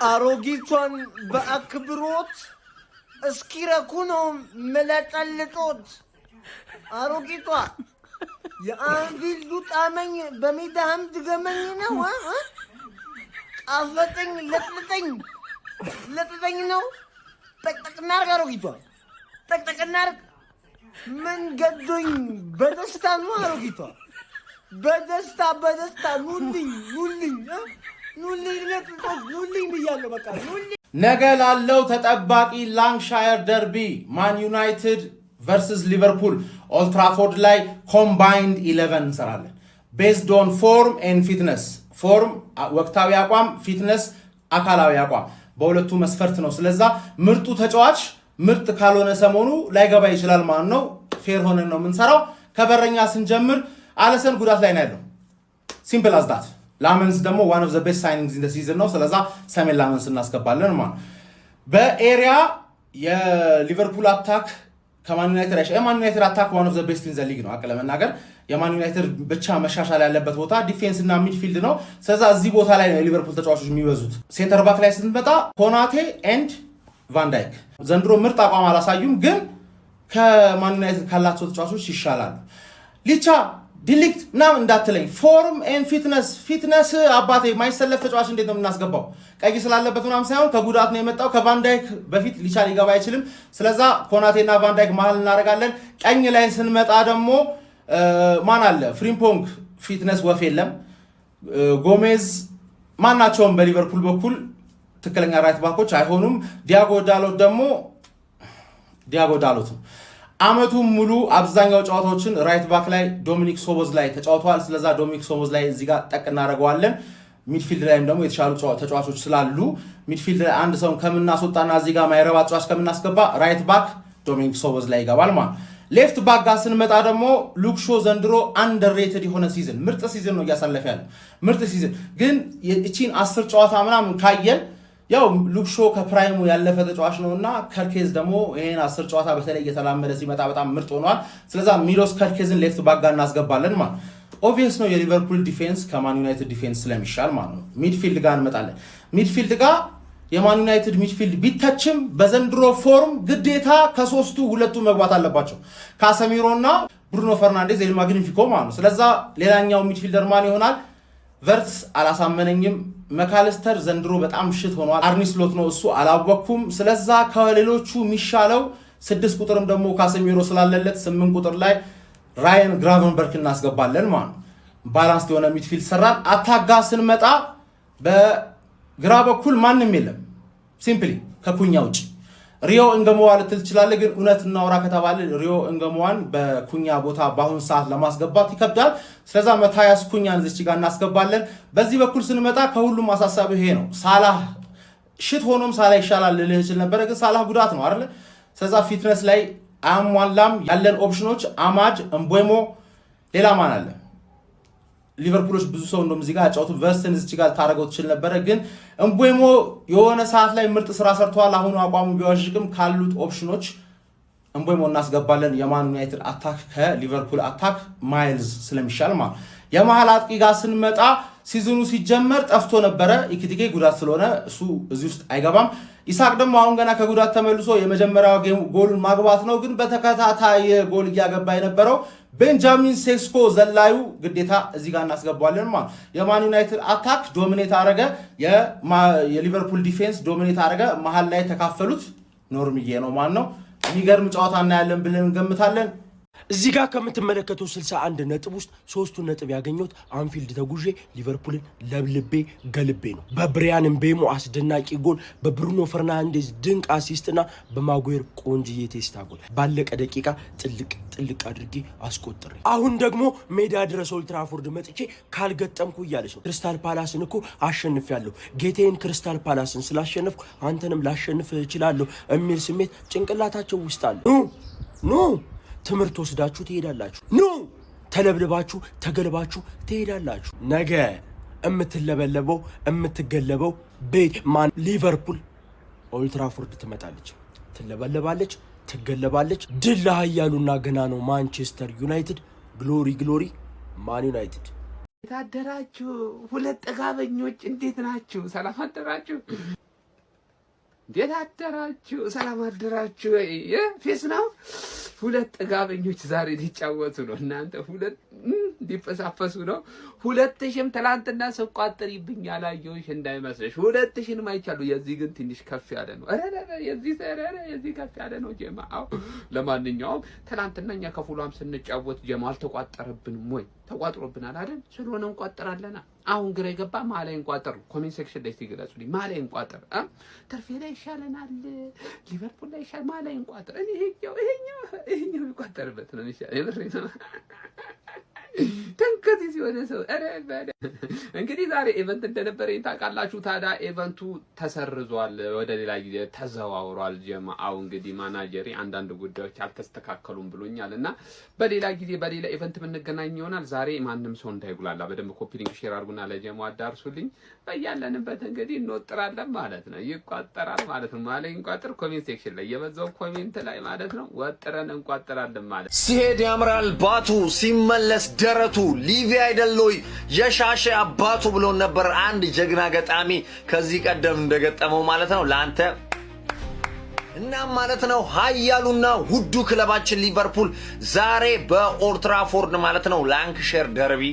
አሮጊቷን በአክብሮት እስኪረኩ ነው መለጠልጦት አሮጊቷ የአንቪልዱ ጣመኝ በሜዳህም ድገመኝ ነው ጣፈጠኝ ለጥጠኝ ነው ጠቅጠቅና አርግ አሮጊቷ ጠቅጠቅና አርግ ምን ገዶኝ በደስታ ነው አሮጊቷ በደስታ ኑልኝ ለጥጦት ኑልኝ ብያለሁ በቃ ኑልኝ ነገ ላለው ተጠባቂ ላንክሻየር ደርቢ ማን ዩናይትድ versus ሊቨርፑል ኦልድ ትራፎርድ ላይ ኮምባይንድ 11 እንሰራለን based on form and fitness ፎርም ወቅታዊ አቋም ፊትነስ አካላዊ አቋም በሁለቱ መስፈርት ነው ስለዛ ምርጡ ተጫዋች ምርጥ ካልሆነ ሰሞኑ ላይገባ ይችላል ማለት ነው ፌር ሆነን ነው የምንሰራው ከበረኛ ስንጀምር አለሰን ጉዳት ላይ ነው ያለው simple as that ላመንስ ደግሞ one of the best signings in the season ነው ስለዛ ሰሜን ላመንስ እናስገባለን ማለት በኤሪያ የሊቨርፑል አታክ ከማን ዩናይትድ አታክ one of the best in the league ነው አቀለመናገር የማን ዩናይትድ ብቻ መሻሻል ያለበት ቦታ ዲፌንስ እና ሚድፊልድ ነው ስለዛ እዚህ ቦታ ላይ ነው ሊቨርፑል ተጫዋቾች የሚበዙት ሴንተር ባክ ላይ ስንመጣ ኮናቴ ኤንድ ቫን ዳይክ ዘንድሮ ምርጥ አቋም አላሳዩም ግን ከማን ዩናይትድ ካላቸው ተጫዋቾች ይሻላል ሊቻ ዲሊክት ምናምን እንዳትለኝ ፎርም ኤንድ ፊትነስ አባቴ ማይሰለፍ ተጫዋች እንዴት ነው የምናስገባው ቀይ ስላለበት ምናምን ሳይሆን ከጉዳት ነው የመጣው ከቫን ዳይክ በፊት ሊቻ ሊገባ አይችልም ስለዛ ኮናቴና ቫን ዳይክ መሃል እናደርጋለን ቀኝ ላይ ስንመጣ ደግሞ ማን አለ ፍሪምፖንግ ፊትነስ ወፍ የለም ጎሜዝ ማናቸውም በሊቨርፑል በኩል ትክክለኛ ራይት ባኮች አይሆኑም ዲያጎ ዳሎት አመቱ ሙሉ አብዛኛው ጨዋታዎችን ራይት ባክ ላይ ዶሚኒክ ሶቦዝ ላይ ተጫውተዋል ስለዛ ዶሚኒክ ሶቦዝ ላይ እዚህ ጋር ጠቅ እናደርገዋለን ሚድፊልድ ላይም ደግሞ የተሻሉ ተጫዋቾች ስላሉ ሚድፊልድ ላይ አንድ ሰው ከምናስወጣና እዚህ ጋር ማይረባ ተጫዋች ከምናስገባ ራይት ባክ ዶሚኒክ ሶቦዝ ላይ ይገባል ማለት ሌፍት ባክ ጋር ስንመጣ ደግሞ ሉክ ሾ ዘንድሮ አንደርሬትድ የሆነ ሲዝን ምርጥ ሲዝን ነው እያሳለፈ ያለው ምርጥ ሲዝን ግን እቺን 10 ጨዋታ ምናምን ካየን ያው ሉክ ሾ ከፕራይሙ ያለፈ ተጫዋች ነውና ከርኬዝ ደግሞ ይሄን 10 ጨዋታ በተለይ እየተላመደ ሲመጣ በጣም ምርጥ ሆኗል ስለዛ ሚሎስ ከርኬዝን ሌፍት ባክ ጋር እናስገባለን ማለት ኦብቪየስ ነው የሊቨርፑል ዲፌንስ ከማን ዩናይትድ ዲፌንስ ስለሚሻል ማለት ነው ሚድፊልድ ጋር እንመጣለን ሚድፊልድ ጋር የማን ዩናይትድ ሚድፊልድ ቢተችም በዘንድሮ ፎርም ግዴታ ከሶስቱ ሁለቱ መግባት አለባቸው ካሰሚሮና ብሩኖ ፈርናንዴዝ ኤል ማግኒፊኮ ማለት ነው ስለዛ ሌላኛው ሚድፊልደር ማን ይሆናል ቨርትስ አላሳመነኝም መካለስተር ዘንድሮ በጣም ሽት ሆኗል አርኒ ስሎት ነው እሱ አላወኩም ስለዛ ከሌሎቹ የሚሻለው 6 ቁጥርም ደግሞ ካሰሚሮ ስላለለት 8 ቁጥር ላይ ራያን ግራቨንበርግ እናስገባለን ማለት ነው ባላንስ የሆነ ሚድፊልድ ሰራን አታጋ ስንመጣ በግራ በኩል ማንንም የለም ሲምፕሊ ከኩኛ ውጪ ሪዮ እንገሞዋ ልትል ትችላለህ ግን እውነት እናውራ ከተባለ ሪዮ እንገሞዋን በኩኛ ቦታ ባሁን ሰዓት ለማስገባት ይከብዳል ስለዛ ማታያስ ኩኛን እዚህ ጋር እናስገባለን በዚህ በኩል ስንመጣ ከሁሉም አሳሳቢ ይሄ ነው ሳላህ ሽት ሆኖም ሳላህ ይሻላል ልልህ ይችላል ነበር ግን ሳላህ ጉዳት ነው አይደል ስለዛ ፊትነስ ላይ አሟላም ያለን ኦፕሽኖች አማድ እንቦይሞ ሌላ ማን አለ ሊቨርፑሎች ብዙ ሰው እንደም እዚህ ጋር አጫውቱ ቨርስተን እዚህ ጋር ታረጋው ትችል ነበር ግን እንቦይሞ የሆነ ሰዓት ላይ ምርጥ ስራ ሰርቷል አሁን አቋሙ ቢዋዥቅም ካሉት ኦፕሽኖች እንቦይሞ እናስገባለን የማን ዩናይትድ አታክ ከሊቨርፑል አታክ ማይልስ ስለሚሻል ማለት የመሃል አጥቂ ጋር ስንመጣ ሲዝኑ ሲጀመር ጠፍቶ ነበር ኢኪቲኬ ጉዳት ስለሆነ እሱ እዚህ ውስጥ አይገባም ኢሳቅ ደግሞ አሁን ገና ከጉዳት ተመልሶ የመጀመሪያው ጎል ማግባት ነው ግን በተከታታይ ጎል ያገባ የነበረው ቤንጃሚን ሴስኮ ዘላዩ ግዴታ እዚህ ጋር እናስገባለን ማለት የማን ዩናይትድ አታክ ዶሚኔት አረገ የሊቨርፑል ዲፌንስ ዶሚኔት አረገ መሃል ላይ ተካፈሉት ኖርምዬ ነው ማለት ነው የሚገርም ጨዋታ እናያለን ብለን እንገምታለን እዚህ ጋር ከምትመለከቱ 61 ነጥብ ውስጥ 3 ነጥብ ያገኙት አንፊልድ ተጉዤ ሊቨርፑልን ለብልቤ ገልቤ ነው በብሪያን ምቤሞ አስደናቂ ጎል በብሩኖ ፈርናንዴዝ ድንቅ አሲስትና በማጉዌር ቆንጅዬ ቴስታ ጎል ባለቀ ደቂቃ ጥልቅ አድርጌ አስቆጥሬ አሁን ደግሞ ሜዳ ድረስ ኦልድ ትራፎርድ መጥቼ ካልገጠምኩ እያለች ነው ክሪስታል ፓላስን እኮ አሸንፊያለሁ ጌቴን ክሪስታል ፓላስን ስላሸነፍኩ አንተንም ላሸንፍ እችላለሁ የሚል ስሜት ጭንቅላታቸው ውስጥ አለ ኖ ትምርት ወስዳችሁ ትሄዳላችሁ ኖ ተለብልባችሁ ተገልባችሁ ትሄዳላችሁ ነገ እምትለበለበው እምትገለበው ቤት ማን ሊቨርፑል ኦልድ ትራፎርድ ትመጣለች ትለበለባለች ትገለባለች ድል ኃያሉና ገና ነው ማንቸስተር ዩናይትድ ግሎሪ ማን ዩናይትድ ታደራችሁ ሁለት ጠጋበኞች እንዴት ናችሁ ሰላም አደራችሁ እንዴት አደራችሁ? ሰላም አደራችሁ? ፌስ ነው። ሁለት ጥጋበኞች ዛሬ ሊጫወቱ ነው። እናንተ ሁለት ሊፈሳፈሱ ነው። 2000ም ትላንትና ስቋጥሪብኝ ያላየሁሽ እንዳይመስልሽ። 2000ም አይቻለሁ። የዚህ ግን ትንሽ ከፍ ያለ ነው። የዚህ ከፍ ያለ ነው ጀማው። ለማንኛውም ትላንትና እኛ ከፉላም ስንጫወት ጀማ አልተቋጠረብንም ወይ? ተቋጥሮብናል አይደል? ስለሆነ እንቋጥራለና አሁን ግራ ይገባ ማላይ እንቋጥር። ኮሜንት ሴክሽን ላይ ሲገለጹልኝ ማላይ እንቋጥር ተርፌ ላይ ይሻለናል ሊቨርፑል ላይ ይሻል ማላይ እንቋጥር። እኔ ይሄኛው ይቋጠርበት ነው ይሻል። ተንከቲ ሲሆነ ሰው እንግዲህ ዛሬ ኢቨንት እንደነበረ ታውቃላችሁ። ታዲያ ኢቨንቱ ተሰርዟል፣ ወደ ሌላ ጊዜ ተዘዋውሯል። ጀማአው እንግዲህ ማናጀሪ አንዳንድ ጉዳዮች አልተስተካከሉም ብሎኛልና በሌላ ጊዜ በሌላ ኢቨንት የምንገናኝ ይሆናል። ዛሬ ማንም ሰው እንዳይጉላላ በደንብ ኮፒ ሊንክ ሼር አድርጉና ለጀማው አዳርሱልኝ። በያለንበት እንግዲህ እንወጥራለን ማለት ነው። ይቋጠራል ማለት ነው። ማለት እንቋጥር ኮሜንት ሴክሽን ላይ የበዛው ኮሜንት ላይ ማለት ነው። ወጥረን እንቋጥራለን ማለት ሲሄድ ያምራል ባቱ ሲመለስ ደረቱ ሊቪ አይደለይ የሻሸ አባቱ ብሎ ነበር አንድ ጀግና ገጣሚ ከዚህ ቀደም እንደገጠመው ማለት ነው ላንተ እና ማለት ነው። ሀያሉና ውዱ ክለባችን ሊቨርፑል ዛሬ በኦልድ ትራፎርድ ማለት ነው ላንክሻየር ደርቢ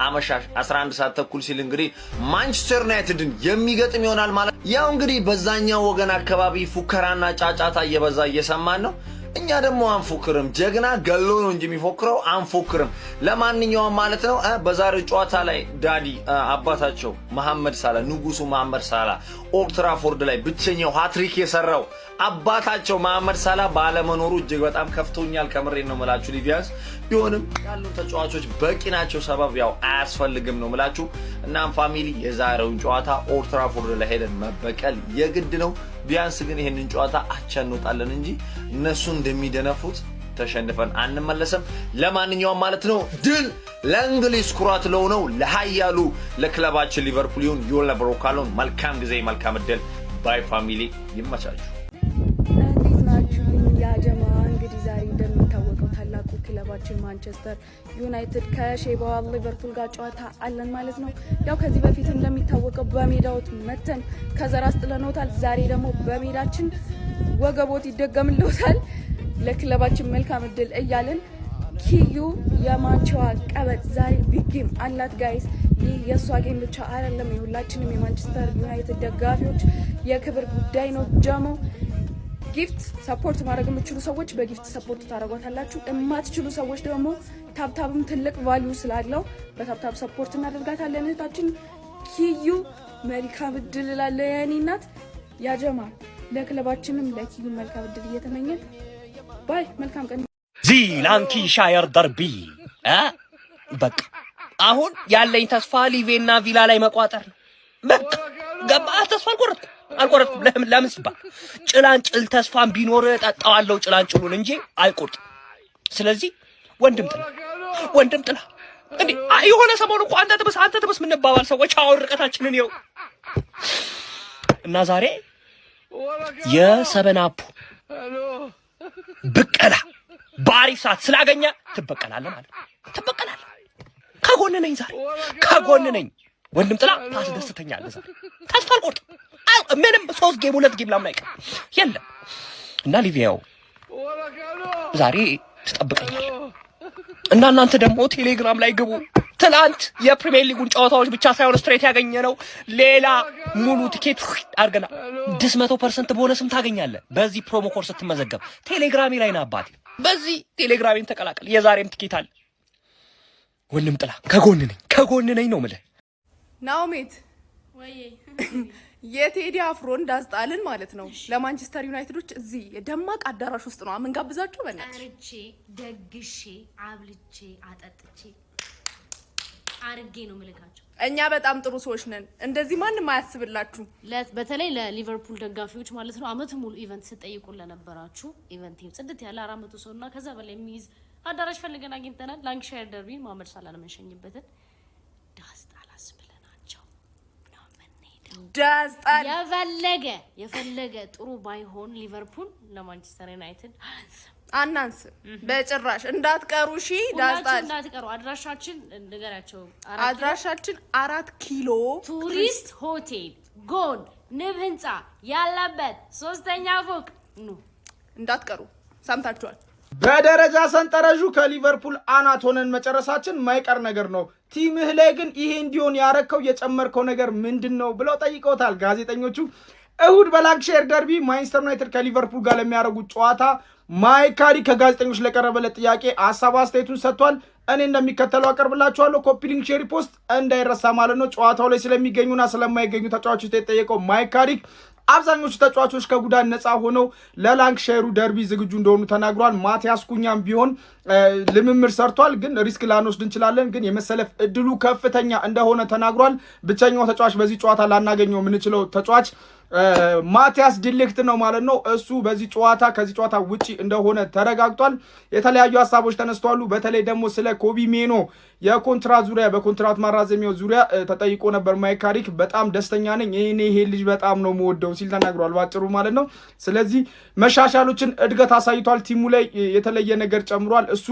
አመሻሽ 11 ሰዓት ተኩል ሲል እንግዲህ ማንቸስተር ዩናይትድን የሚገጥም ይሆናል ማለት ያው እንግዲህ በዛኛው ወገን አካባቢ ፉከራና ጫጫታ እየበዛ እየሰማን ነው። እኛ ደግሞ አንፎክርም። ጀግና ገሎ ነው እንጂ የሚፎክረው አንፎክርም። ለማንኛውም ማለት ነው በዛሬው ጨዋታ ላይ ዳዲ አባታቸው መሐመድ ሳላ ንጉሱ መሐመድ ሳላ ኦልድ ትራፎርድ ላይ ብቸኛው ሃትሪክ የሰራው አባታቸው መሐመድ ሳላ ባለመኖሩ እጅግ በጣም ከፍቶኛል። ከምሬን ነው መላችሁ። ሊቪያንስ ቢሆንም ያሉ ተጫዋቾች በቂ ናቸው። ሰበብ ያው አያስፈልግም ነው መላችሁ። እናም ፋሚሊ የዛሬውን ጨዋታ ኦልድ ትራፎርድ ላይ ሄደን መበቀል የግድ ነው። ቢያንስ ግን ይሄንን ጨዋታ አቻ እንወጣለን እንጂ እነሱ እንደሚደነፉት ተሸንፈን አንመለስም። ለማንኛውም ማለት ነው ድል ለእንግሊዝ ኩራት ለሆነው ለሃያሉ ለክለባችን ሊቨርፑል ይሁን። ዮላ ብሮካሎን መልካም ጊዜ መልካም እድል። ባይ ፋሚሊ ይመቻችሁ። እንዴት ናችሁ ያ ጀማ? እንግዲህ ዛሬ እንደሚታወቀው ታላቁ ክለባችን ማንቸስተር ዩናይትድ ከሼባው ሊቨርፑል ጋር ጨዋታ አለን ማለት ነው። ያው ከዚህ በፊት እንደሚታወቀው በሜዳውት መተን ከዘራስ ጥለኖታል። ዛሬ ደግሞ በሜዳችን ወገቦት ይደገምልዎታል። ለክለባችን መልካም እድል እያልን ኪዩ የማንቸዋ ቀበጥ ዛሬ ቢግ ጌም አላት ጋይስ። ይህ የእሷ ጌም ብቻ አይደለም፣ የሁላችንም የማንቸስተር ዩናይትድ ደጋፊዎች የክብር ጉዳይ ነው። ጀሞ ጊፍት ሰፖርት ማድረግ የምትችሉ ሰዎች በጊፍት ሰፖርት ታደርጓታላችሁ። የማትችሉ ሰዎች ደግሞ ታብታብም ትልቅ ቫልዩ ስላለው በታብታብ ሰፖርት እናደርጋታለን። እህታችን ኪዩ መልካም እድል እላለሁ የኔ እናት። ያ ጀማ ለክለባችንም ለኪዩ መልካም እድል እየተመኘን ባይ መልካም ቀን። ዚ ላንካሻየር ደርቢ በቃ አሁን ያለኝ ተስፋ ሊቬና ቪላ ላይ መቋጠር ነው። በቃ ገባ። ተስፋ አልቆረጥኩም። ለምን ሲባል ጭላንጭል ተስፋን ቢኖር ጠጣዋለሁ ጭላንጭሉን እንጂ አልቆርጥም። ስለዚህ ወንድም ጥላ እንዴ የሆነ ሰሞኑ እኮ አንተ ተበስ ምን ባባል ሰዎች አሁን ርቀታችንን ይኸው እና ዛሬ የሰበናፑ ብቀላ በአሪፍ ሰዓት ስላገኘ ትበቀላለህ ማለት ትበቀላለህ። ከጎን ነኝ ዛሬ ከጎን ነኝ። ወንድም ጥላ ታስደስተኛለህ ዛሬ። ተስፋ አልቆርጥም። ምንም 3 ጌም 2 ጌም ላምን አይቀር የለም እና ሊቪያው ዛሬ ትጠብቀኛለህ እና እናንተ ደግሞ ቴሌግራም ላይ ግቡ። ትላንት የፕሪሚየር ሊጉን ጨዋታዎች ብቻ ሳይሆን ስትሬት ያገኘነው ሌላ ሙሉ ቲኬት አድርገናል። 100% ቦነስም ታገኛለህ በዚህ ፕሮሞ ኮርስ ስትመዘገብ። ቴሌግራሜ ላይ ና አባቴ፣ በዚህ ቴሌግራሜን ተቀላቀል። የዛሬም ቲኬት አለ። ወንድም ጥላ ከጎን ነኝ ነው የምልህ። ናኦሜት ወይ የቴዲ አፍሮን ዳስጣልን ማለት ነው ለማንቸስተር ዩናይትዶች እዚህ ደማቅ አዳራሽ ውስጥ ነው አምንጋብዛቸው። በእናትሽ አርቼ ደግሼ አብልቼ አጠጥቼ አርጌ ነው ምልካቸው። እኛ በጣም ጥሩ ሰዎች ነን። እንደዚህ ማንም አያስብላችሁ። በተለይ ለሊቨርፑል ደጋፊዎች ማለት ነው አመት ሙሉ ኢቨንት ስጠይቁ ለነበራችሁ ኢቨንት ጽድት ያለ 400 ሰውና ከዛ በላይ የሚይዝ አዳራሽ ፈልገን አግኝተናል። ላንክሻየር ደርቢ መሐመድ ሳላህ ለመሸኝበትን ዳስጣላስ ብለናቸው ነው የምንሄደው። ዳስጣል የፈለገ ጥሩ ባይሆን ሊቨርፑል ለማንቸስተር ዩናይትድ አናንስ በጭራሽ እንዳትቀሩ። እሺ ዳስጣል እንዳትቀሩ። አድራሻችን ንገራቸው። አድራሻችን 4 ኪሎ ቱሪስት ሆቴል ጎን ንብ ህንጻ ያለበት 3ኛ ፎቅ ኑ እንዳትቀሩ ሰምታችኋል። በደረጃ ሰንጠረዡ ከሊቨርፑል አናት ሆነን መጨረሳችን ማይቀር ነገር ነው። ቲምህ ላይ ግን ይሄ እንዲሆን ያረከው የጨመርከው ነገር ምንድነው ብለው ጠይቀውታል ጋዜጠኞቹ። እሁድ በላንክሻየር ደርቢ ማንቸስተር ዩናይትድ ከሊቨርፑል ጋር ለሚያደርጉት ጨዋታ ማይክ ካሪክ ከጋዜጠኞች ለቀረበለት ጥያቄ ሀሳብ አስተያየቱን ሰጥቷል። እኔ እንደሚከተለው አቀርብላችኋለሁ። ኮፒ ሊንክ ሼር ፖስት እንዳይረሳ ማለት ነው። ጨዋታው ላይ ስለሚገኙና ስለማይገኙ ተጫዋቾች የተጠየቀው ማይክ ካሪክ አብዛኞቹ ተጫዋቾች ከጉዳት ነፃ ሆነው ለላንክሻየሩ ደርቢ ዝግጁ እንደሆኑ ተናግሯል። ማቲያስ ኩኛም ቢሆን ልምምድ ሰርቷል፣ ግን ሪስክ ላንወስድ እንችላለን፣ ግን የመሰለፍ እድሉ ከፍተኛ እንደሆነ ተናግሯል። ብቸኛው ተጫዋች በዚህ ጨዋታ ላናገኘው የምንችለው ተጫዋች ማቲያስ ዲሊክት ነው ማለት ነው። እሱ በዚህ ጨዋታ ከዚህ ጨዋታ ውጪ እንደሆነ ተረጋግጧል። የተለያዩ ሀሳቦች ተነስተዋል። በተለይ ደግሞ ስለ ኮቢ ሜኖ የኮንትራት ዙሪያ በኮንትራት ማራዘሚያው ዙሪያ ተጠይቆ ነበር ማይክ ካሪክ። በጣም ደስተኛ ነኝ፣ ይሄ ልጅ በጣም ነው የምወደው ሲል ተናግሯል ባጭሩ ማለት ነው። ስለዚህ መሻሻሎችን እድገት አሳይቷል። ቲሙ ላይ የተለየ ነገር ጨምሯል። እሱ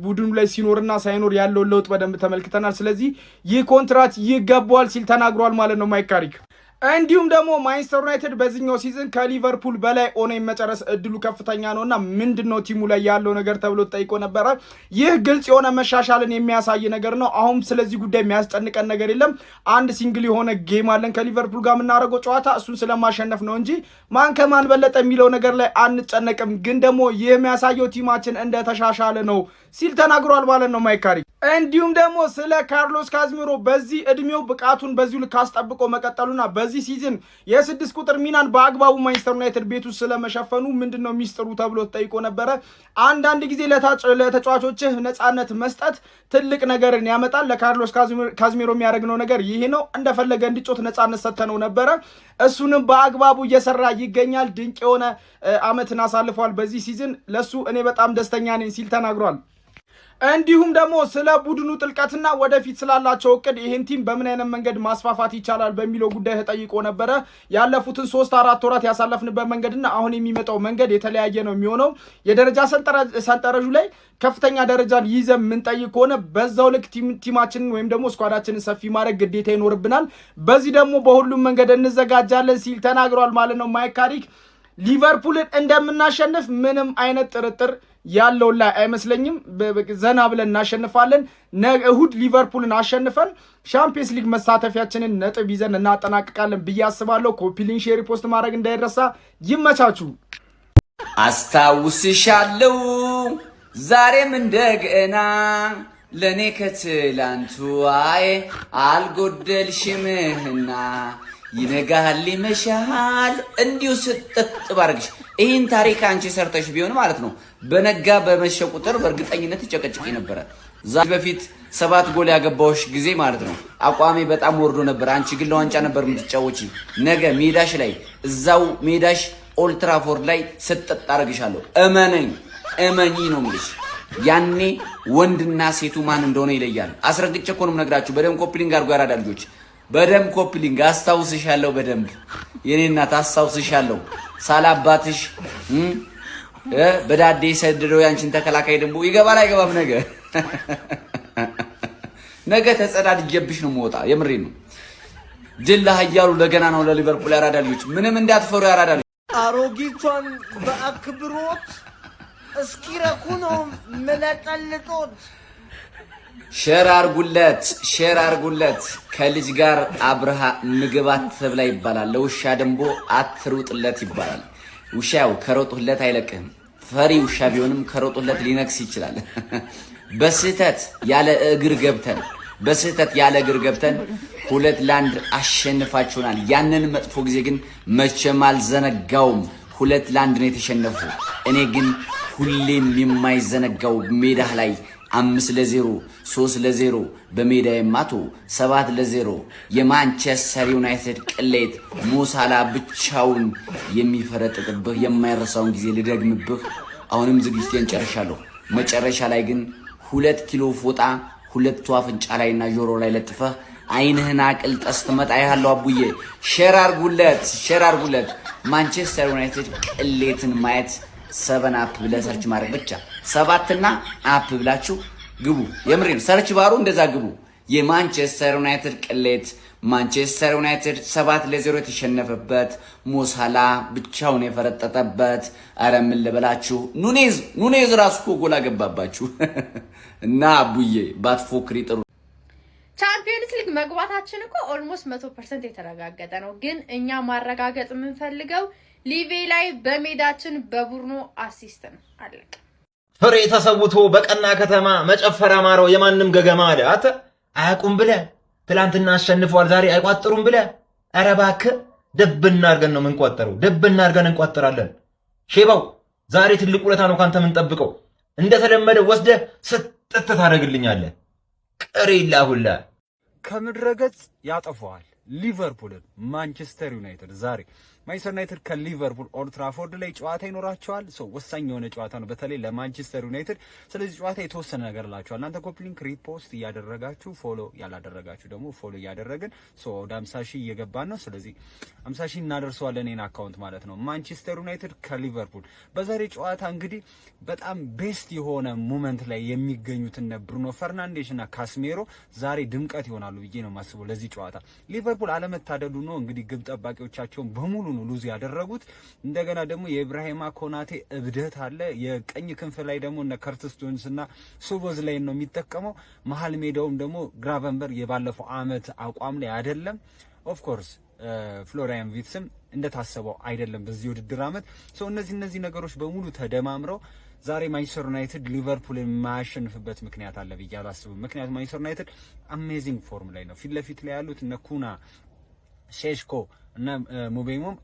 ቡድኑ ላይ ሲኖርና ሳይኖር ያለውን ለውጥ በደንብ ተመልክተናል። ስለዚህ ይህ ኮንትራት ይገባዋል ሲል ተናግሯል ማለት ነው ማይክ ካሪክ። እንዲሁም ደግሞ ማንቸስተር ዩናይትድ በዚህኛው ሲዝን ከሊቨርፑል በላይ ሆኖ የመጨረስ እድሉ ከፍተኛ ነውና ምንድነው ቲሙ ላይ ያለው ነገር ተብሎ ተጠይቆ ነበረ። ይህ ግልጽ የሆነ መሻሻልን የሚያሳይ ነገር ነው። አሁን ስለዚህ ጉዳይ የሚያስጨንቀን ነገር የለም። አንድ ሲንግል የሆነ ጌም አለን ከሊቨርፑል ጋር የምናደርገው ጨዋታ፣ እሱን ስለማሸነፍ ነው እንጂ ማን ከማን በለጠ የሚለው ነገር ላይ አንጨነቅም። ግን ደግሞ ይህ የሚያሳየው ቲማችን እንደተሻሻለ ነው ሲል ተናግሯል ማለት ነው ማይክ ካሪክ። እንዲሁም ደግሞ ስለ ካርሎስ ካዝሚሮ በዚህ እድሜው ብቃቱን በዚሁ ልክ አስጠብቆ መቀጠሉና በዚህ ሲዝን የ6 ቁጥር ሚናን በአግባቡ ማንቸስተር ዩናይትድ ቤት ውስጥ ስለመሸፈኑ ምንድነው ሚስጥሩ ተብሎ ተጠይቆ ነበረ። አንዳንድ ጊዜ ለተጫዋቾችህ ነፃነት መስጠት ትልቅ ነገርን ያመጣል። ለካርሎስ ካዝሚሮ የሚያደርግነው ነገር ይሄ ነው። እንደፈለገ እንዲጮት ነፃነት ሰጥተነው ነበረ። እሱንም በአግባቡ እየሰራ ይገኛል። ድንቅ የሆነ አመትን አሳልፏል በዚህ ሲዝን። ለሱ እኔ በጣም ደስተኛ ነኝ ሲል ተናግሯል። እንዲሁም ደግሞ ስለ ቡድኑ ጥልቀትና ወደፊት ስላላቸው እቅድ ይህን ቲም በምን አይነት መንገድ ማስፋፋት ይቻላል በሚለው ጉዳይ ተጠይቆ ነበረ። ያለፉትን 3-4 ወራት ያሳለፍንበት መንገድና አሁን የሚመጣው መንገድ የተለያየ ነው የሚሆነው። የደረጃ ሰንጠረዡ ላይ ከፍተኛ ደረጃን ይዘን የምንጠይቅ ከሆነ በዛው ልክ ቲማችንን ወይም ደግሞ ስኳዳችንን ሰፊ ማድረግ ግዴታ ይኖርብናል። በዚህ ደግሞ በሁሉም መንገድ እንዘጋጃለን ሲል ተናግሯል ማለት ነው ማይክ ካሪክ። ሊቨርፑልን እንደምናሸንፍ ምንም አይነት ጥርጥር ያለው ላይ አይመስለኝም። ዘና ብለን እናሸንፋለን። እሁድ ሊቨርፑልን አሸንፈን ሻምፒየንስ ሊግ መሳተፊያችንን ነጥብ ይዘን እናጠናቅቃለን ብዬ አስባለሁ። ኮፒ ሊንክ ሼር ፖስት ማድረግ እንዳይረሳ። ይመቻችሁ። አስታውስሻለሁ ዛሬም እንደገና ለኔ ከትላንቱ አይ አልጎደልሽምና ይነጋል ይመሻል እንዲሁ ስጥጥ ባርግሽ። ይህን ታሪክ አንቺ ሰርተሽ ቢሆን ማለት ነው በነጋ በመሸ ቁጥር በእርግጠኝነት ጨቀጭቂ ነበረ። ዛሬ በፊት 7 ጎል ያገባውሽ ጊዜ ማለት ነው አቋሜ በጣም ወርዶ ነበር። አንቺ ግን ለዋንጫ ነበር የምትጫወቺ። ነገ ሜዳሽ ላይ እዛው ሜዳሽ ኦልትራፎርድ ላይ ስጥጥ አርግሻለሁ። እመኚ ነው የምልሽ። ያኔ ወንድና ሴቱ ማን እንደሆነ ይለያል። አስረግጬ እኮ ነው የምነግራችሁ። በደም ኮፕሊንግ አድርጎ ያራዳ ልጆች፣ በደም ኮፕሊንግ አስታውስሻለሁ። በደንብ የኔ እናት አስታውስሻለሁ። ሳላባትሽ በዳዴ ሰደደው ያንቺን ተከላካይ ደንቦ ይገባል አይገባም? ነገ ተጸዳድጀብሽ ነው የምወጣ። የምሬ ነው። ድል ለሀያሉ ለገና ነው ለሊቨርፑል ያራዳ ልጆች። ምንም እንዳትፈሩ ያራዳ ልጆች። አሮጊቷን በአክብሮት እስኪረኩ ነው መለጠልጦት። ሼር አርጉለት። ከልጅ ጋር አብረሃ ምግብ አትብላ ይባላል። ለውሻ ደንቦ አትሩጥለት ይባላል። ውሻው ከሮጡለት አይለቅህም። ፈሪ ውሻ ቢሆንም ከሮጡለት ሊነክስ ይችላል። በስህተት ያለ እግር ገብተን 2-1 አሸንፋችሁናል። ያንን መጥፎ ጊዜ ግን መቼም አልዘነጋውም። 2-1 ነው የተሸነፉ። እኔ ግን ሁሌም የማይዘነጋው ሜዳህ ላይ 5-0 3-0 በሜዳ የማቱ 7-0 የማንቸስተር ዩናይትድ ቅሌት ሙሳላ ብቻውን የሚፈረጥጥብህ የማይረሳውን ጊዜ ልደግምብህ። አሁንም ዝግጅቴን ጨርሻለሁ። መጨረሻ ላይ ግን 2 ኪሎ ፎጣ 2 አፍንጫ ላይና ጆሮ ላይ ለጥፈህ አይንህን አቅልጠህ ስትመጣ ያለው አቡዬ ሼር አርጉለት። ማንቸስተር ዩናይትድ ቅሌትን ማየት 7 አፕ ብለህ ሰርች ማድረግ ብቻ 7 እና አፕ ብላችሁ ግቡ። የምሬን ሰርች ባሩ እንደዛ ግቡ። የማንቸስተር ዩናይትድ ቅሌት ማንቸስተር ዩናይትድ 7-0 የተሸነፈበት ሞሳላ ብቻውን የፈረጠጠበት አረ ምን ልበላችሁ ኑኔዝ ራሱ እኮ ጎል አገባባችሁ እና አቡዬ ባትፎክሪ ጥሩ ቻምፒየንስ ሊግ መግባታችን እኮ ኦልሞስት 100% የተረጋገጠ ነው ግን እኛ ማረጋገጥ የምንፈልገው ሊቬ ላይ በሜዳችን በቡርኖ አሲስት ነው አለቀ ፍሬ ተሰውቶ በቀና ከተማ መጨፈር አማረው የማንም ገገማ አለ አተ አያቁም ብለ ትላንትና አሸንፈዋል ዛሬ አይቋጥሩም ብለ ኧረ እባክህ ደብና አርገን ነው የምንቋጠረው ደብና አርገን እንቋጥራለን ሼባው ዛሬ ትልቅ ውለታ ነው ካንተ ምን ጠብቀው እንደተለመደ ወስደ ስጥት ታደርግልኛለህ ቀሪላ ሁላ ከምድረገጽ ያጠፋዋል ሊቨርፑልን ማንቸስተር ዩናይትድ ዛሬ ማንቸስተር ዩናይትድ ከሊቨርፑል ኦልድ ትራፎርድ ላይ ጨዋታ ይኖራቸዋል ወሳኝ የሆነ ጨዋታ ነው በተለይ ለማንቸስተር ዩናይትድ ስለዚህ ጨዋታ የተወሰነ ነገር ላችኋል እናንተ ኮፒ ሊንክ ሪፖስት እያደረጋችሁ ፎሎ ያላደረጋችሁ ደግሞ ፎሎ እያደረግን ወደ 50,000 እየገባን ነው ስለዚህ 50,000 እናደርሰዋለን እኔን አካውንት ማለት ነው ማንቸስተር ዩናይትድ ከሊቨርፑል በዛሬ ጨዋታ እንግዲህ በጣም ቤስት የሆነ ሞመንት ላይ የሚገኙት እነ ብሩኖ ፈርናንዴዝ እና ካስሜሮ ዛሬ ድምቀት ይሆናሉ ብዬ ነው የማስበው ለዚህ ጨዋታ ሊቨርፑል አለመታደሉ ነው እንግዲህ ግብ ጠባቂዎቻቸውን በሙሉ ነው ሉዝ ያደረጉት እንደገና ደግሞ የኢብራሂማ ኮናቴ እብደት አለ የቀኝ ክንፍ ላይ ደግሞ እነ ከርቲስ ጆንስ እና ሶቦዝ ላይ ነው የሚጠቀመው መሃል ሜዳውም ደግሞ ግራቨንበርግ የባለፈው አመት አቋም ላይ አይደለም ኦፍ ኮርስ ፍሎሪያን ቪትስም እንደታሰበው አይደለም በዚህ ውድድር አመት እነዚህ ነገሮች በሙሉ ተደማምረው ዛሬ ማንቸስተር ዩናይትድ ሊቨርፑልን ማያሸንፍበት ምክንያት አለ ብዬ አላስብም ምክንያቱም ማንቸስተር ዩናይትድ አሜዚንግ ፎርም ላይ ነው ፊት ለፊት ላይ ያሉት እነ ኩና ሼሽኮ እና ሙቤሞም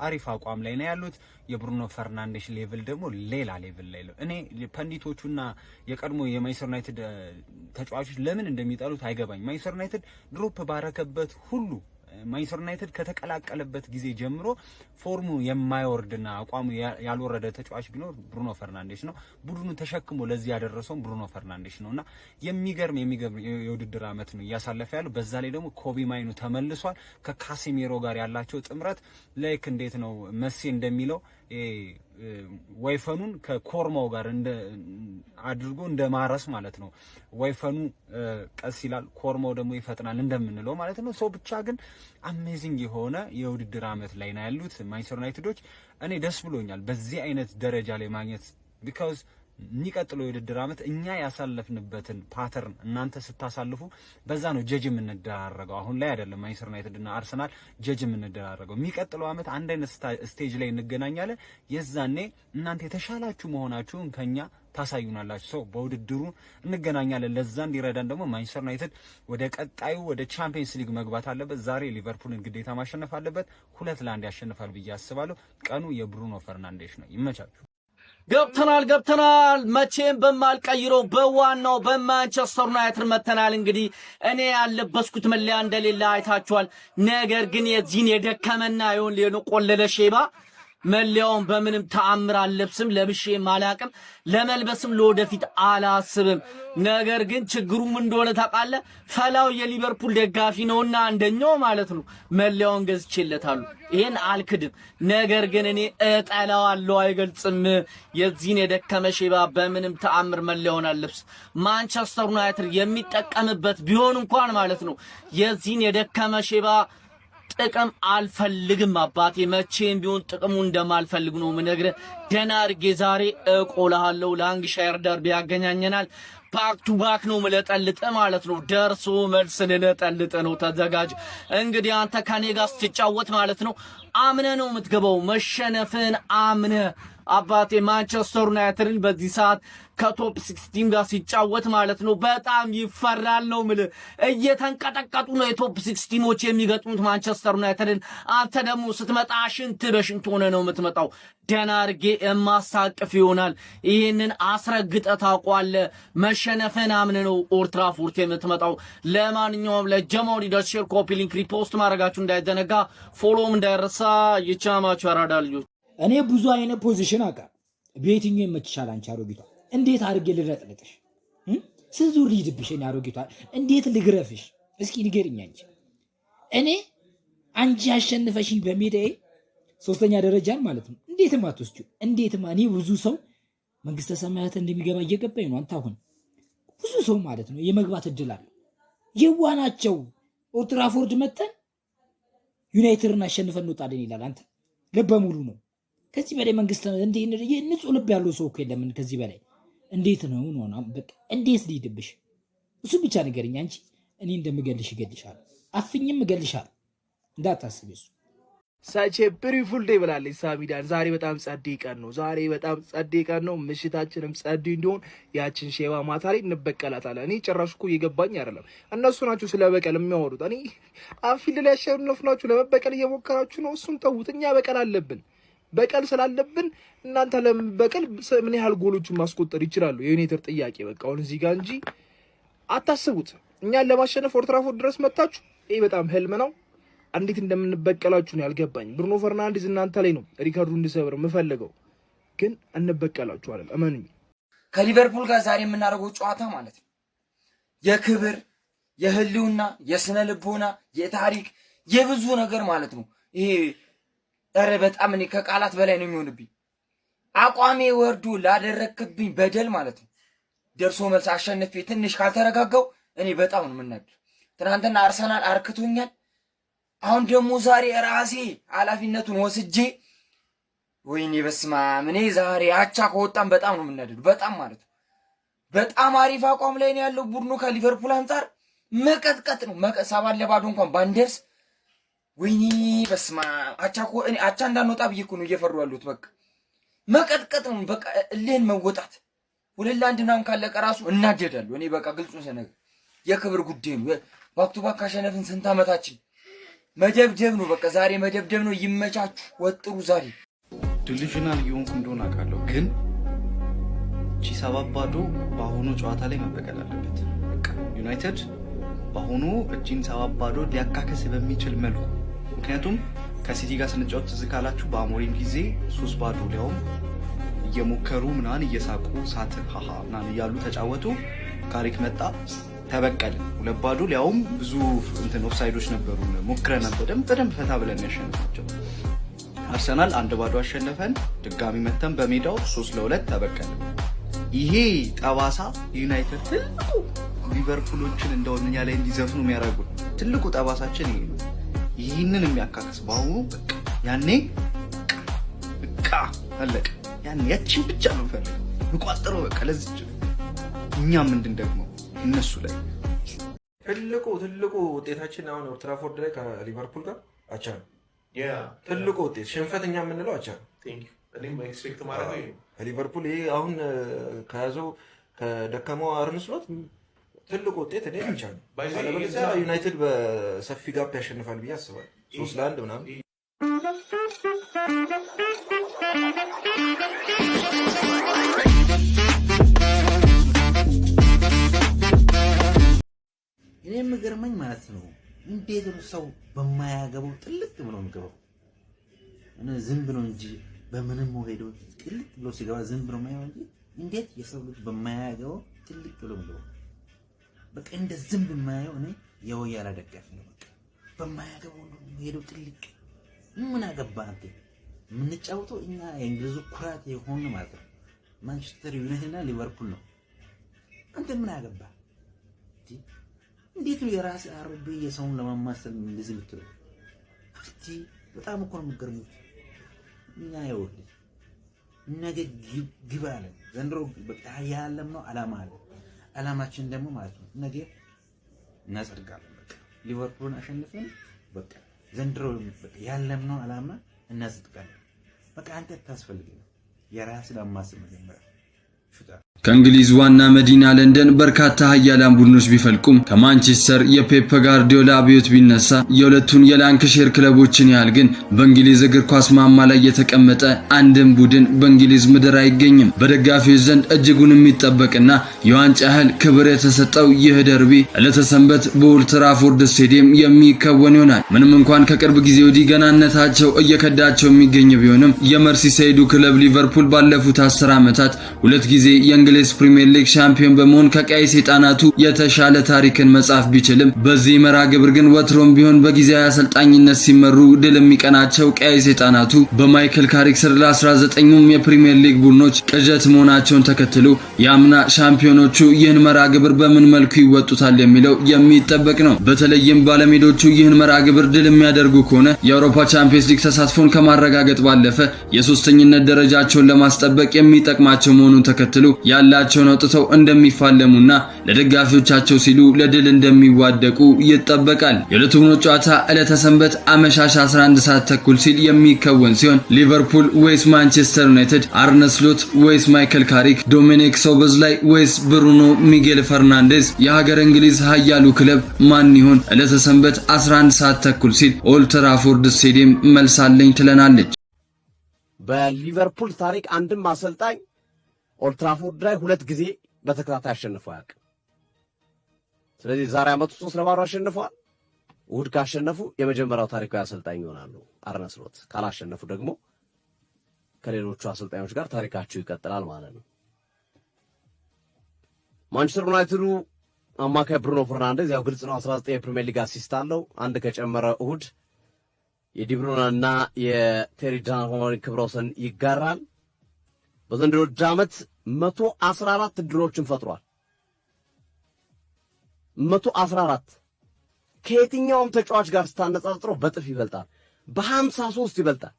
አሪፍ አቋም ላይ ነው ያሉት የብሩኖ ፈርናንዴዝ ሌቭል ደግሞ ሌላ ሌቭል ላይ ነው እኔ ፐንዲቶቹና የቀድሞ የማንቸስተር ዩናይትድ ተጫዋቾች ለምን እንደሚጣሉት አይገባኝ ማንቸስተር ዩናይትድ ድሮፕ ባረከበት ሁሉ ማንቸስተር ዩናይትድ ከተቀላቀለበት ጊዜ ጀምሮ ፎርሙ የማይወርድና አቋሙ ያልወረደ ተጫዋች ቢኖር ብሩኖ ፈርናንዴዝ ነው ቡድኑ ተሸክሞ ለዚህ ያደረሰው ብሩኖ ፈርናንዴዝ ነውና የሚገርም የውድድር አመት ነው ያሳለፈ ያለው በዛ ላይ ደግሞ ኮቢ ማይኑ ተመልሷል ከካሴሚሮ ጋር ያላቸው ጥምረት ላይክ እንዴት ነው መሲ እንደሚለው ወይፈኑን ከኮርማው ጋር አድርጎ እንደማረስ ማለት ነው ወይፈኑ ቀስ ይላል ኮርማው ደግሞ ይፈጥናል እንደምንለው ማለት ነው ብቻ ግን አሜዚንግ የሆነ የውድድር አመት ላይ ነው ያሉት ማንቸስተር ዩናይትዶች እኔ ደስ ብሎኛል በዚህ አይነት ደረጃ ላይ ማግኘት because የሚቀጥለው የውድድር አመት እኛ ያሳለፍንበትን ፓተርን እናንተ ስታሳልፉ በዛ ነው ጀጅ የምንደራረገው አሁን ላይ አይደለም ማንቸስተር ዩናይትድ እና አርሰናል ጀጅ የምንደራረገው የሚቀጥለው አመት አንድ አይነት ስቴጅ ላይ እንገናኛለን የዛኔ እናንተ የተሻላችሁ መሆናችሁን ከኛ ታሳዩናላችሁ በውድድሩ እንገናኛለን ለዛ እንዲረዳን ደግሞ ማንቸስተር ዩናይትድ ወደ ቀጣዩ ወደ ቻምፒየንስ ሊግ መግባት አለበት ዛሬ ሊቨርፑልን ግዴታ ማሸነፍ አለበት 2-1 ያሸንፋል ብዬ አስባለሁ ቀኑ የብሩኖ ፈርናንዴዝ ነው ይመቻችሁ ገብተናል መቼም በማልቀይረው በዋናው በማንቸስተር ዩናይትድ መተናል እንግዲህ እኔ ያለበስኩት መለያ እንደሌላ አይታችኋል ነገር ግን የዚህን የደከመና ይሁን ለቆለለ ሼባ መለያውን በምንም ተአምር አልለብስም ለብሼ ማላቅም ለመልበስም ለወደፊት አላስብም ነገር ግን ችግሩም እንደሆነ ታቃለ ፈላው የሊቨርፑል ደጋፊ ነውና አንደኛው ማለት ነው መለያውን ገዝቼለታለሁ ይሄን አልክድም ነገር ግን እኔ እጠላዋለሁ አይገልጽም የዚህን የደከመ ሼባ በምንም ተአምር መለያውን አልለብስ ማንቸስተር ዩናይትድ የሚጠቀምበት ቢሆን እንኳን ማለት ነው የዚህን የደከመ ሼባ ጥቅም አልፈልግም አባቴ መቼም ቢሆን ጥቅሙ እንደማልፈልግ ነው ምነግረ ደና አርጌ ዛሬ እቆላሃለሁ ላንግሻየር ደርቢ ያገናኘናል ባክ ቱ ባክ ነው መለጠልጠ ማለት ነው ደርሶ መልስን ለጠልጠ ነው ተዘጋጅ እንግዲህ አንተ ከኔ ጋር ስትጫወት ማለት ነው አምነ ነው የምትገባው መሸነፍን አምነ አባቴ ማንቸስተር ዩናይትድን በዚህ ሰዓት ከቶፕ 16 ጋር ሲጫወት ማለት ነው በጣም ይፈራል ነው ምል እየተንቀጠቀጡ ነው የቶፕ 16ዎች የሚገጥሙት ማንቸስተር ዩናይትድን አንተ ደግሞ ስትመጣ ሽንት በሽንት ሆነ ነው የምትመጣው ደና አርጌ የማሳቅፍ ይሆናል ይሄንን አስረግጠ ታቋለ መሸነፍን አምነ ነው ኦልድ ትራፎርድ የምትመጣው ለማንኛውም ለጀማው ሊደር ሼር ኮፒ ሊንክ ሪፖስት ማድረጋችሁ እንዳይዘነጋ ፎሎም እንዳይረሳ ይቻማችሁ አራዳ ልጆች እኔ ብዙ አይነት ፖዚሽን አቃ በየትኛው ይመችሻል አንቺ አሮጊቷ እንዴት አድርጌ ልረጥልጥሽ ስንዙር ልሂድብሽ እኔ አሮጊቷ እንዴት ልግረፍሽ እስኪ ንገሪኝ አንቺ እኔ አንቺ አሸንፈሽኝ በሜዳዬ ሶስተኛ ደረጃን ማለት ነው እንዴትም አትወስጂው እንዴትም እኔ ብዙ ሰው መንግስተ ሰማያት እንደሚገባ እየገባኝ ነው አንተ አሁን ብዙ ሰው ማለት ነው የመግባት እድል አለ የዋናቸው ኦልድ ትራፎርድ መተን ዩናይትድን አሸንፈን እንወጣለን ይላል። አንተ ልበ ሙሉ ነው። ከዚህ በላይ መንግስት እንዴ ንጹህ ልብ ያለው ሰው እኮ የለም። ከዚህ በላይ እንዴት ነው ነው በቃ እንዴት ሊድብሽ እሱ ብቻ ነገርኛ እንጂ እኔ እንደምገልሽ ይገልሻል፣ አፍኝም እገልሻል እንዳታስቢ እሱ ሳቼ ብሪፉል ዴይ ብላለች ሳሚዳን። ዛሬ በጣም ጸዴ ቀን ነው። ዛሬ በጣም ጸዴ ቀን ነው። ምሽታችንም ጸዴ እንዲሆን ያችን ሼባ ማታ ላይ እንበቀላታለን። እኔ ጭራሽ እኮ እየገባኝ አይደለም። እነሱ ናቸው ስለ በቀል የሚያወሩት። እኔ አንፊልድ ላይ ያሸነፍናችሁ ለመበቀል እየሞከራችሁ ነው። እሱን ተውት። እኛ በቀል አለብን። በቀል ስላለብን እናንተ ለመበቀል ምን ያህል ጎሎችን ማስቆጠር ይችላሉ? የዩናይትድ ጥያቄ በቃ አሁን እዚህ ጋር እንጂ አታስቡት። እኛን ለማሸነፍ ኦልድ ትራፎርድ ድረስ መጣችሁ። ይሄ በጣም ህልም ነው። እንዴት እንደምንበቀላችሁ ነው ያልገባኝ። ብሩኖ ፈርናንዴዝ እናንተ ላይ ነው ሪካርዱ እንዲሰብር የምፈልገው፣ ግን እንበቀላችኋለን። እመኑኝ። ከሊቨርፑል ጋር ዛሬ የምናደርገው ጨዋታ ማለት ነው የክብር የህልውና የስነ ልቦና የታሪክ የብዙ ነገር ማለት ነው። ይሄ ኧረ በጣም እኔ ከቃላት በላይ ነው የሚሆንብኝ። አቋሜ ወርዶ ላደረክብኝ በደል ማለት ነው ደርሶ መልስ አሸንፌ ትንሽ ካልተረጋጋው እኔ በጣም ነው የምናደድ። ትናንትና አርሰናል አርክቶኛል። አሁን ደግሞ ዛሬ ራሴ ኃላፊነቱን ወስጄ ወይኔ በስማ እኔ ዛሬ አቻ ከወጣን በጣም ነው የምናደድ። በጣም ማለት ነው በጣም አሪፍ አቋም ላይ ነው ያለው ቡድኑ ከሊቨርፑል አንፃር መቀጥቀጥ ነው። 7-2 እንኳን ባንደርስ ወይኔ በስማ አቻ እንዳንወጣ ብዬ እኮ ነው እየፈሩ ያሉት። በቃ መቀጥቀጥ ነው። በቃ እልህን መወጣት 2-1 ምናምን ካለቀ ራሱ እናደዳለሁ እኔ በቃ ግልጹን ስነግር የክብር ጉዳይ ነው። ባክ ቱ ባክ ካሸነፍን ስንት ዓመታችን መደብደብ ነው። በቃ ዛሬ መደብደብ ነው። ይመቻችሁ፣ ወጥሩ። ዛሬ ዲሉዥናል የሆንኩ እንደሆነ አውቃለሁ፣ ግን እቺ 7-2 በአሁኑ ጨዋታ ላይ መበቀል አለበት። በቃ ዩናይትድ በአሁኑ እቺን 7-2 ሊያካከስ በሚችል መልኩ፣ ምክንያቱም ከሲቲ ጋር ስንጫወት ትዝ ካላችሁ በአሞሪም ጊዜ 3-2 ሊያውም እየሞከሩ ምናምን እየሳቁ ሳትን ሃሃ ምናምን እያሉ ተጫወቱ። ካሪክ መጣ ተበቀልን 2-2 ሊያውም ብዙ እንትን ኦፍሳይዶች ነበሩ። ሞክረናል በደንብ ፈታ ብለን ያሸነፍናቸው። አርሰናል 1-2 አሸነፈን። ድጋሚ መተን በሜዳው 3-2 ተበቀልን። ይሄ ጠባሳ ዩናይትድ ትልቁ ሊቨርፑሎችን እንደውኛ ላይ እንዲዘፍኑ የሚያደርጉ ትልቁ ጠባሳችን ይሄ ነው። ይህንን የሚያካክስ በአሁኑ በቃ ያኔ በቃ አለቀ። ያኔ ያቺን ብቻ ነው ፈልገው ምቋጥረው በቃ ለዚህ እኛም እንድንደግመው እነሱ ላይ ትልቁ ውጤታችን አሁን ኦልድ ትራፎርድ ላይ ከሊቨርፑል ጋር አቻ ነው። ትልቁ ውጤት ሽንፈተኛ የምንለው አቻ ነው። እኔም ኤክስፔክት ማድረግ ነው ሊቨርፑል ይሄ አሁን ከያዘው ከደከመው አርነ ስሎት ትልቁ ውጤት እኔ አቻ ነው። አለበለዚያ ዩናይትድ በሰፊ ጋፕ ያሸንፋል ብዬ አስባለሁ። 3-1 ምናምን እኔ የምገርመኝ ማለት ነው እንዴት ነው ሰው በማያገባው ጥልቅ ብሎ የሚገባው? ዝም ብሎ እንጂ በምንም ሄዶ ጥልቅ ብሎ ሲገባ ዝም ብሎ ማየው እንጂ እንዴት የሰው ልጅ በማያገባው ጥልቅ ብሎ የሚገባው? በቃ እንደ ዝም በማያየው እኔ የወያላ ደጋፊ ነው። በቃ በማያገባው ሄዶ ጥልቅ ምን አገባ አንተ? የምንጫወተው እኛ የእንግሊዙ ኩራት የሆነ ማለት ነው ማንቸስተር ዩናይትድ እና ሊቨርፑል ነው። አንተ ምን አገባ? እንዴት ነው የራስ አርብ የሰውን ለማማሰል እንደዚህ ብትሉ? እስቲ በጣም እኮ ነው የምትገርሙት። እኛ ይወድ ነገ ግባ አለ ዘንድሮ በቃ ያለምነው አላማ አለ። አላማችን ደግሞ ማለት ነው ነገ እናጸድቃለን። በቃ ሊቨርፑልን አሸንፈን በቃ ዘንድሮ በቃ ያለምነው አላማ እናጸድቃለን። በቃ አንተ ታስፈልገኝ የራስ ለማማሰል መጀመሪያ ከእንግሊዝ ዋና መዲና ለንደን በርካታ ሀያላን ቡድኖች ቢፈልቁም ከማንቸስተር የፔፕ ጋርዲዮላ አብዮት ቢነሳ የሁለቱን የላንክሼር ክለቦችን ያህል ግን በእንግሊዝ እግር ኳስ ማማ ላይ የተቀመጠ አንድም ቡድን በእንግሊዝ ምድር አይገኝም። በደጋፊዎች ዘንድ እጅጉን የሚጠበቅና የዋንጫ ያህል ክብር የተሰጠው ይህ ደርቢ ዕለተ ሰንበት በኦልድ ትራፎርድ ስቴዲየም የሚከወን ይሆናል። ምንም እንኳን ከቅርብ ጊዜ ወዲህ ገናነታቸው እየከዳቸው የሚገኝ ቢሆንም የመርሲሳይዱ ክለብ ሊቨርፑል ባለፉት 10 ዓመታት 2 ጊዜ ጊዜ የእንግሊዝ ፕሪሚየር ሊግ ሻምፒዮን በመሆን ከቀይ ሰይጣናቱ የተሻለ ታሪክን መጻፍ ቢችልም በዚህ መርሃ ግብር ግን ወትሮም ቢሆን በጊዜያዊ አሰልጣኝነት ሲመሩ ድል የሚቀናቸው ቀይ ሰይጣናቱ በማይክል ካሪክ ስር ለ19ኙም የፕሪሚየር ሊግ ቡድኖች ቅዠት መሆናቸውን ተከትሎ የአምና ሻምፒዮኖቹ ይህን መርሃ ግብር በምን መልኩ ይወጡታል የሚለው የሚጠበቅ ነው። በተለይም ባለሜዶቹ ይህን መርሃ ግብር ድል የሚያደርጉ ከሆነ የአውሮፓ ቻምፒየንስ ሊግ ተሳትፎን ከማረጋገጥ ባለፈ የሶስተኝነት ደረጃቸውን ለማስጠበቅ የሚጠቅማቸው መሆኑን ተከትሎ ያላቸውን አውጥተው እንደሚፋለሙና ለደጋፊዎቻቸው ሲሉ ለድል እንደሚዋደቁ ይጠበቃል። የሁለቱ ቡድኖች ጨዋታ ዕለተ ሰንበት አመሻሽ 11 ሰዓት ተኩል ሲል የሚከወን ሲሆን ሊቨርፑል ወይስ ማንቸስተር ዩናይትድ፣ አርነ ስሎት ወይስ ማይክል ካሪክ፣ ዶሚኒክ ሶቦዝላይ ወይስ ብሩኖ ሚጌል ፈርናንዴዝ፣ የሀገር እንግሊዝ ኃያሉ ክለብ ማን ይሆን? ዕለተ ሰንበት 11 ሰዓት ተኩል ሲል ኦልድ ትራፎርድ ስቴዲየም መልሳለኝ ትለናለች። በሊቨርፑል ታሪክ አንድም አሰልጣኝ ኦልድ ትራፎርድ ላይ 2 ጊዜ በተከታታይ አሸንፈው አያውቅም። ስለዚህ ዛሬ አመቱ 3-0 አሸንፈዋል። እሁድ ካሸነፉ የመጀመሪያው ታሪካዊ አሰልጣኝ ይሆናሉ አርነ ስሎት። ካላሸነፉ ደግሞ ከሌሎቹ አሰልጣኞች ጋር ታሪካቸው ይቀጥላል ማለት ነው። ማንቸስተር ዩናይትዱ አማካይ ብሩኖ ፈርናንዴዝ ያው ግልጽ ነው 19 የፕሪሚየር ሊግ አሲስት አለው። አንድ ከጨመረ እሁድ የዲብሩናና የቴሪ ዳንሆን ክብረ ወሰን ይጋራል። በዘንድሮ ዓመት 114 ድሎችን ፈጥሯል። 114 ከየትኛውም ተጫዋች ጋር ስታነጻጽረው በጥፍ ይበልጣል። በ53 ይበልጣል።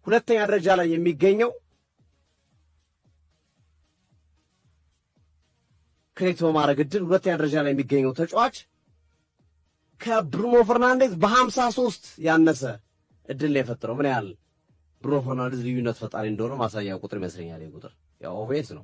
ሁለተኛ ደረጃ ላይ የሚገኘው ክሬት በማድረግ ዕድል ሁለተኛ ደረጃ ላይ የሚገኘው ተጫዋች ከብሩኖ ፈርናንዴዝ በ53 ያነሰ ዕድል ነው የፈጠረው። ምን ያህል ብሩኖ ፈርናንዴዝ ልዩነት ፈጣሪ እንደሆነ ማሳያ ቁጥር ይመስለኛል። ይሄ ቁጥር ያው ኦቬስ ነው።